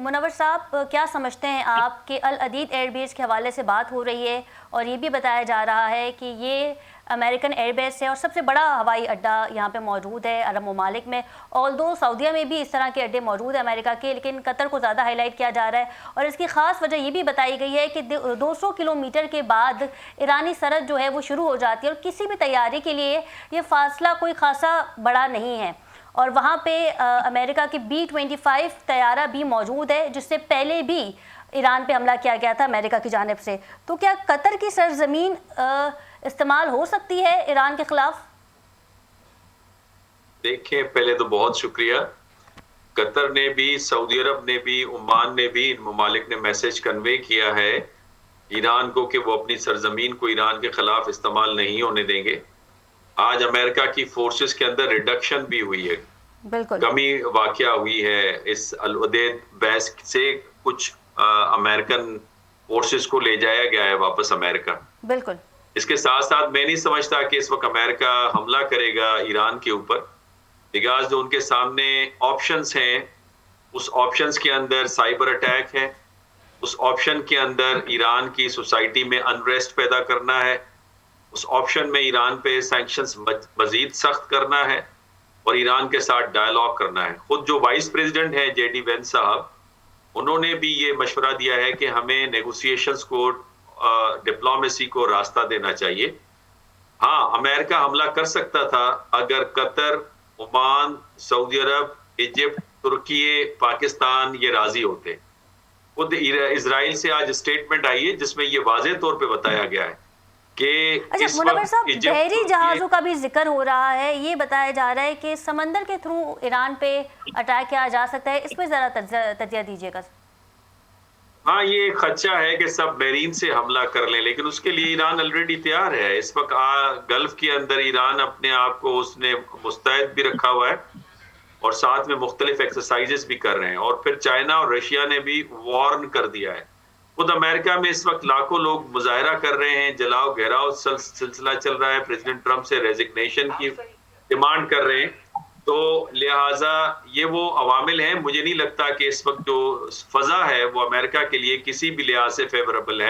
मुनव्वर साहब, क्या समझते हैं आप कि अल अदीद एयरबेस के हवाले से बात हो रही है और ये भी बताया जा रहा है कि ये अमेरिकन एयरबेस है और सबसे बड़ा हवाई अड्डा यहाँ पे मौजूद है अरब ममालिक में। ऑल्दो सऊदीया में भी इस तरह के अड्डे मौजूद है अमेरिका के, लेकिन कतर को ज़्यादा हाईलाइट किया जा रहा है। और इसकी ख़ास वजह ये भी बताई गई है कि 200 किलोमीटर के बाद ईरानी सरहद जो है वो शुरू हो जाती है और किसी भी तैयारी के लिए ये फासला कोई खासा बड़ा नहीं है। और वहाँ पे अमेरिका की B-25 तैयारा भी मौजूद है, जिससे पहले भी ईरान पे हमला किया गया था अमेरिका की जानिब से। तो क्या कतर की सरजमीन इस्तेमाल हो सकती है ईरान के खिलाफ? देखिए, पहले तो बहुत शुक्रिया। कतर ने भी, सऊदी अरब ने भी, ओमान ने भी, इन ममालिक ने मैसेज कन्वे किया है ईरान को कि वो अपनी सरजमीन को ईरान के खिलाफ इस्तेमाल नहीं होने देंगे। आज अमेरिका की फोर्सेस के अंदर रिडक्शन भी हुई है, बिल्कुल कमी वाकया हुई है। इस अल उदैद बैस से कुछ अमेरिकन फोर्सेस को ले जाया गया है वापस अमेरिका। बिल्कुल। इसके साथ साथ मैं नहीं समझता कि इस वक्त अमेरिका हमला करेगा ईरान के ऊपर, बिकॉज जो उनके सामने ऑप्शंस हैं, उस ऑप्शंस के अंदर साइबर अटैक है, उस ऑप्शन के अंदर ईरान की सोसाइटी में अनरेस्ट पैदा करना है, उस ऑप्शन में ईरान पे सैंक्शंस मजीद सख्त करना है और ईरान के साथ डायलॉग करना है। खुद जो वाइस प्रेसिडेंट हैं JD वेंस साहब, उन्होंने भी ये मशवरा दिया है कि हमें नेगोशिएशंस को, डिप्लोमेसी को रास्ता देना चाहिए। हाँ, अमेरिका हमला कर सकता था अगर कतर, ओमान, सऊदी अरब, इजिप्ट, तुर्की, पाकिस्तान ये राजी होते। खुद इजराइल से आज स्टेटमेंट आई है जिसमें ये वाज़ेह तौर पे बताया गया है कि अच्छा मुनव्वर साहब, बहरी जहाज़ों का भी जिक्र हो रहा है। ये बताया जा रहा है कि समंदर के थ्रू ईरान पे अटैक किया जा सकता है। इस पर ज़रा तज्जिया दीजिएगा। हाँ, ये एक खदशा है कि सब बहरीन से हमला कर लें, लेकिन उसके लिए ईरान ऑलरेडी तैयार है। इस वक्त गल्फ के अंदर ईरान अपने आप को उसने मुस्तैद भी रखा हुआ है और साथ में मुख्तलिफ एक्सरसाइजेस भी कर रहे हैं। और फिर चाइना और रशिया ने भी वार्न कर दिया है। खुद अमेरिका में इस वक्त लाखों लोग मुजाहरा कर रहे हैं, जलाओ घेराव सिलसिला चल रहा है, प्रेसिडेंट ट्रंप से रेजिग्नेशन की डिमांड कर रहे हैं। तो लिहाजा ये वो अवामिल हैं। मुझे नहीं लगता कि इस वक्त जो फजा है वो अमेरिका के लिए किसी भी लिहाज से फेवरेबल है।